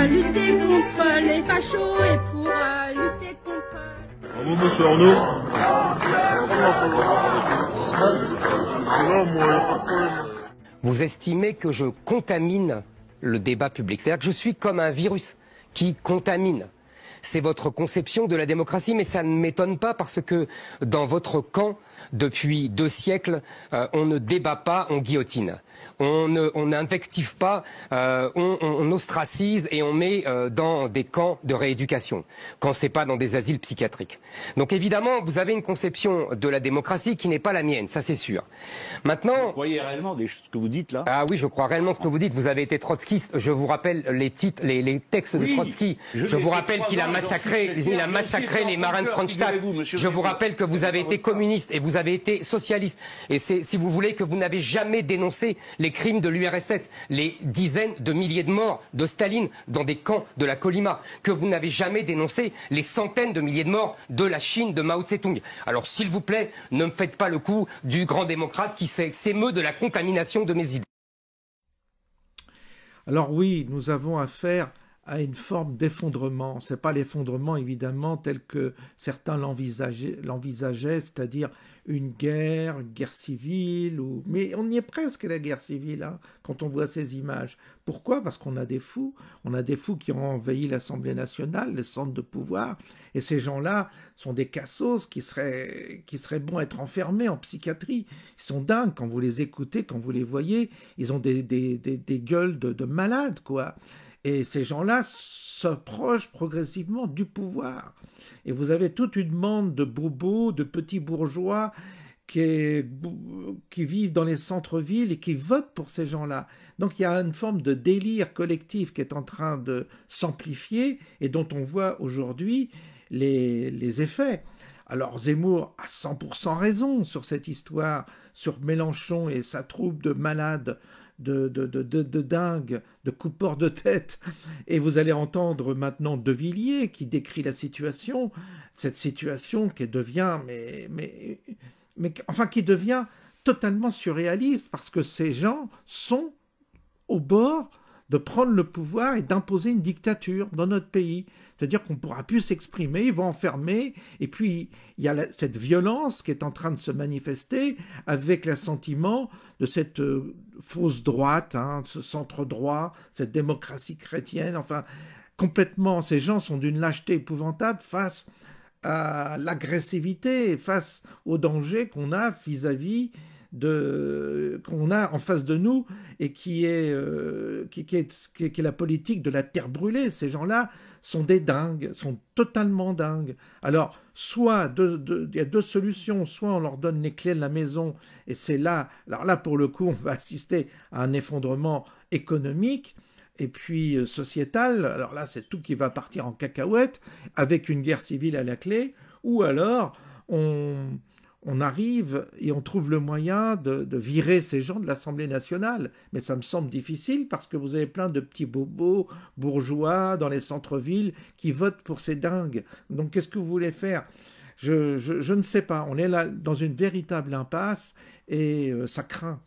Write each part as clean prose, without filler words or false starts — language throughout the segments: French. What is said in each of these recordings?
Lutter contre les fachos et pour lutter contre... Bravo, monsieur Arnaud. Vous estimez que je contamine le débat public. C'est-à-dire que je suis comme un virus qui contamine. C'est votre conception de la démocratie, mais ça ne m'étonne pas parce que dans votre camp, depuis 2 siècles, on ne débat pas, on guillotine. On n'invective pas, on ostracise et on met dans des camps de rééducation, quand c'est pas dans des asiles psychiatriques. Donc évidemment, vous avez une conception de la démocratie qui n'est pas la mienne, ça c'est sûr. Maintenant... Vous croyez réellement ce que vous dites là? Ah oui, je crois réellement ce que vous dites. Vous avez été trotskiste. Je vous rappelle les titres, les textes de Trotsky. Je vous rappelle qu'il a massacré les marins de Kronstadt. Je vous rappelle que vous avez été communiste et vous avez été socialiste. Et c'est, si vous voulez, que vous n'avez jamais dénoncé les crimes de l'URSS, les dizaines de milliers de morts de Staline dans des camps de la Kolyma, que vous n'avez jamais dénoncé les centaines de milliers de morts de la Chine de Mao Tse-tung. Alors s'il vous plaît, ne me faites pas le coup du grand démocrate qui s'émeut de la contamination de mes idées. Alors oui, nous avons affaire à une forme d'effondrement. Ce n'est pas l'effondrement, évidemment, tel que certains l'envisageaient, c'est-à-dire une guerre civile, mais on y est presque à la guerre civile, hein, quand on voit ces images. Pourquoi? Parce qu'on a des fous qui ont envahi l'Assemblée nationale, le centre de pouvoir, et ces gens-là sont des cassos qui seraient bons à être enfermés en psychiatrie. Ils sont dingues quand vous les écoutez, quand vous les voyez, ils ont des gueules de malades, quoi. Et ces gens-là s'approchent progressivement du pouvoir. Et vous avez toute une bande de bobos, de petits bourgeois qui vivent dans les centres-villes et qui votent pour ces gens-là. Donc il y a une forme de délire collectif qui est en train de s'amplifier et dont on voit aujourd'hui les effets. Alors Zemmour a 100% raison sur cette histoire, sur Mélenchon et sa troupe de malades, de dingue, de coupeurs de tête. Et vous allez entendre maintenant De Villiers qui décrit la situation, cette situation qui devient, qui devient totalement surréaliste parce que ces gens sont au bord de prendre le pouvoir et d'imposer une dictature dans notre pays. C'est-à-dire qu'on ne pourra plus s'exprimer, ils vont enfermer, et puis il y a cette violence qui est en train de se manifester avec l'assentiment de cette fausse droite, hein, ce centre-droit, cette démocratie chrétienne, enfin, complètement, ces gens sont d'une lâcheté épouvantable face à l'agressivité, face au danger qu'on a vis-à-vis qu'on a en face de nous et qui est la politique de la terre brûlée. Ces gens-là sont des dingues, sont totalement dingues. Alors, soit il y a 2 solutions, soit on leur donne les clés de la maison et c'est là, alors là pour le coup, on va assister à un effondrement économique et puis sociétal. Alors là, c'est tout qui va partir en cacahuète avec une guerre civile à la clé, ou alors on arrive et on trouve le moyen de virer ces gens de l'Assemblée nationale. Mais ça me semble difficile parce que vous avez plein de petits bobos bourgeois dans les centres-villes qui votent pour ces dingues. Donc qu'est-ce que vous voulez faire ? Je ne sais pas. On est là dans une véritable impasse et ça craint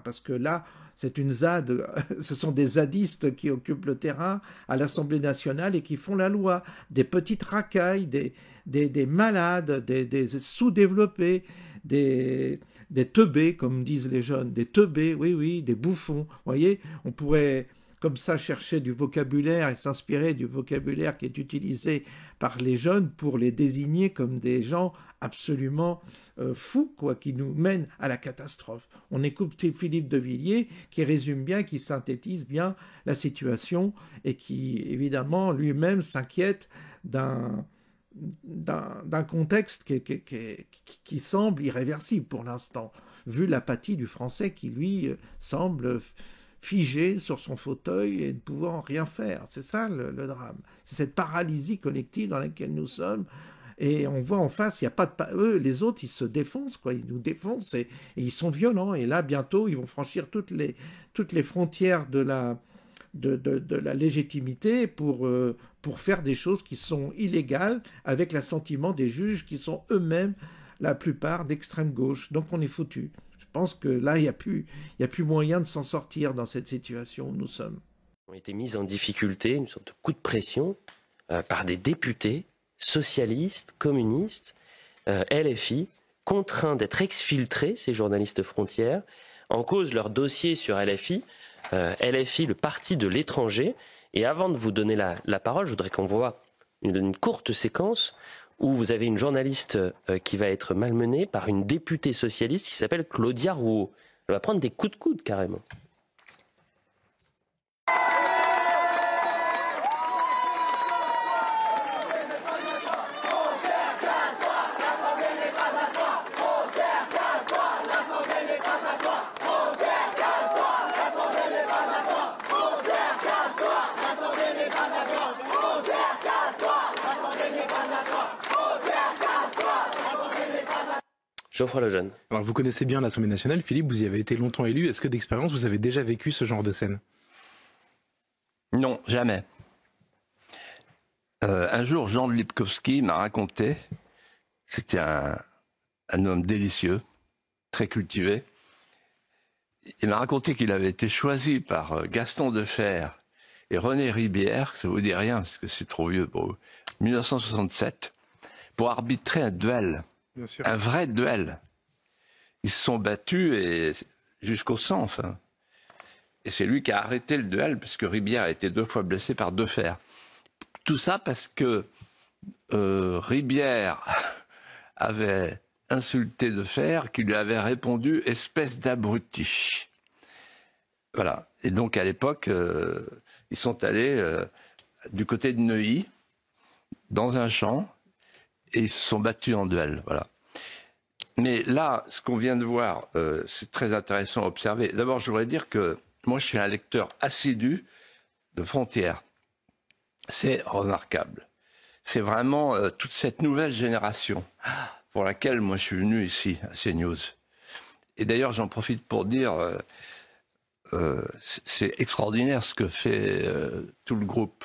parce que là, c'est une ZAD, ce sont des zadistes qui occupent le terrain à l'Assemblée nationale et qui font la loi. Des petites racailles, des malades, des sous-développés, des teubés, comme disent les jeunes, des teubés, oui, des bouffons. Vous voyez, on pourrait comme ça chercher du vocabulaire et s'inspirer du vocabulaire qui est utilisé par les jeunes pour les désigner comme des gens absolument fous, quoi, qui nous mènent à la catastrophe. On écoute Philippe De Villiers qui résume bien, qui synthétise bien la situation et qui, évidemment, lui-même s'inquiète d'un contexte qui semble irréversible pour l'instant, vu l'apathie du Français qui, lui, semble figé sur son fauteuil et ne pouvant rien faire. C'est ça le drame. C'est cette paralysie collective dans laquelle nous sommes. Et on voit en face, il y a pas de eux, les autres, ils se défoncent, quoi. Ils nous défoncent et ils sont violents. Et là, bientôt, ils vont franchir toutes les frontières de la légitimité pour faire des choses qui sont illégales avec l'assentiment des juges qui sont eux-mêmes, la plupart, d'extrême gauche. Donc on est foutu. Je pense que là, il n'y a plus moyen de s'en sortir dans cette situation où nous sommes. Ont été mises en difficulté, une sorte de coup de pression par des députés socialistes, communistes, LFI, contraints d'être exfiltrés, ces journalistes frontières, en cause leur dossier sur LFI, le parti de l'étranger. Et avant de vous donner la parole, je voudrais qu'on voit une courte séquence où vous avez une journaliste qui va être malmenée par une députée socialiste qui s'appelle Claudia Rouault. Elle va prendre des coups de coude carrément. Geoffroy Lejeune. Alors vous connaissez bien l'Assemblée nationale, Philippe, vous y avez été longtemps élu. Est-ce que d'expérience, vous avez déjà vécu ce genre de scène ? Non, jamais. Un jour, Jean de Lipkowski m'a raconté, c'était un homme délicieux, très cultivé, il m'a raconté qu'il avait été choisi par Gaston Defferre et René Ribière, ça vous dit rien parce que c'est trop vieux pour vous, 1967, pour arbitrer un duel. Bien sûr. Un vrai duel. Ils se sont battus et jusqu'au sang, enfin. Et c'est lui qui a arrêté le duel parce que Ribière a été 2 fois blessé par Defferre. Tout ça parce que Ribière avait insulté Defferre, qui lui avait répondu « espèce d'abruti ». Voilà. Et donc à l'époque, ils sont allés du côté de Neuilly, dans un champ, et ils se sont battus en duel, voilà. Mais là, ce qu'on vient de voir, c'est très intéressant à observer. D'abord, je voudrais dire que moi, je suis un lecteur assidu de Frontières. C'est remarquable. C'est vraiment toute cette nouvelle génération pour laquelle moi, je suis venu ici, à CNews. Et d'ailleurs, j'en profite pour dire, c'est extraordinaire ce que fait tout le groupe.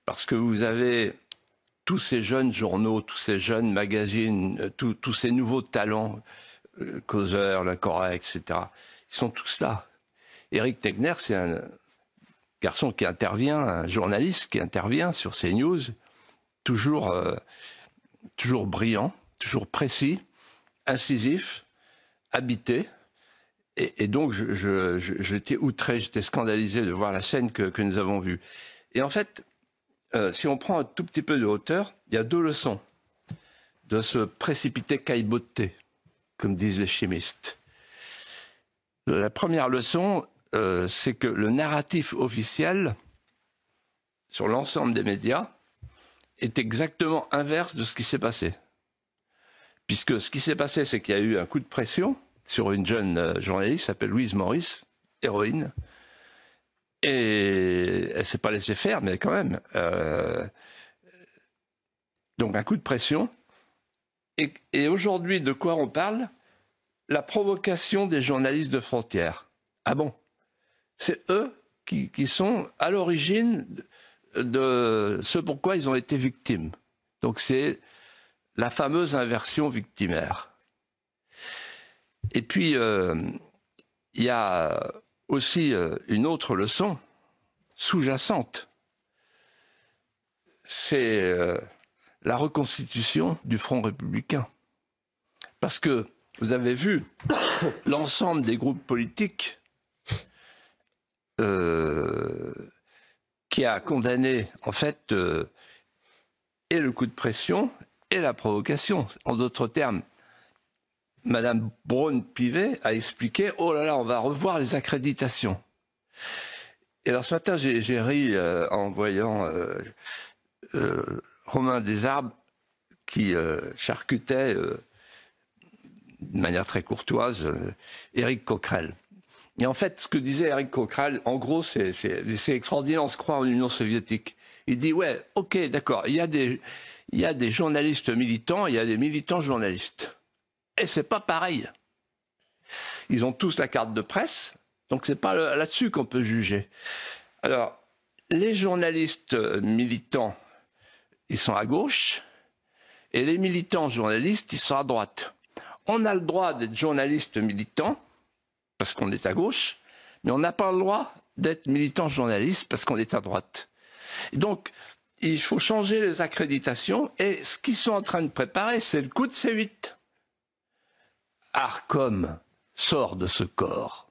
Parce que vous avez tous ces jeunes journaux, tous ces jeunes magazines, tous ces nouveaux talents, Causeur, L'Incorrect, etc. Ils sont tous là. Éric Tegner, c'est un garçon qui intervient, un journaliste qui intervient sur CNews, toujours brillant, toujours précis, incisif, habité. Et donc, j'étais outré, j'étais scandalisé de voir la scène que nous avons vue. Et en fait, si on prend un tout petit peu de hauteur, il y a 2 leçons de se précipiter caillebotter, comme disent les chimistes. La première leçon, c'est que le narratif officiel sur l'ensemble des médias est exactement inverse de ce qui s'est passé. Puisque ce qui s'est passé, c'est qu'il y a eu un coup de pression sur une jeune journaliste qui s'appelle Louise Maurice, héroïne, et elle ne s'est pas laissée faire, mais quand même. Donc un coup de pression. Et aujourd'hui, de quoi on parle ? La provocation des journalistes de Frontières. Ah bon ? C'est eux qui sont à l'origine de ce pourquoi ils ont été victimes. Donc c'est la fameuse inversion victimaire. Et puis, il y a aussi une autre leçon sous-jacente. C'est la reconstitution du Front républicain. Parce que vous avez vu l'ensemble des groupes politiques qui a condamné, en fait, et le coup de pression et la provocation. En d'autres termes, Madame Braun-Pivet a expliqué « Oh là là, on va revoir les accréditations ». Et alors ce matin, j'ai ri en voyant Romain Desarbes qui charcutait de manière très courtoise Éric Coquerel. Et en fait, ce que disait Éric Coquerel, en gros, c'est extraordinaire, on se croit en Union soviétique. Il dit « Ouais, ok, d'accord, il y a il y a des journalistes militants, il y a des militants journalistes. Et c'est pas pareil. Ils ont tous la carte de presse, donc c'est pas là-dessus qu'on peut juger. Alors, les journalistes militants, ils sont à gauche, et les militants journalistes, ils sont à droite. On a le droit d'être journaliste militant, parce qu'on est à gauche, mais on n'a pas le droit d'être militant journaliste, parce qu'on est à droite. Et donc, il faut changer les accréditations, et ce qu'ils sont en train de préparer, c'est le coup de C8. Arcom sort de ce corps.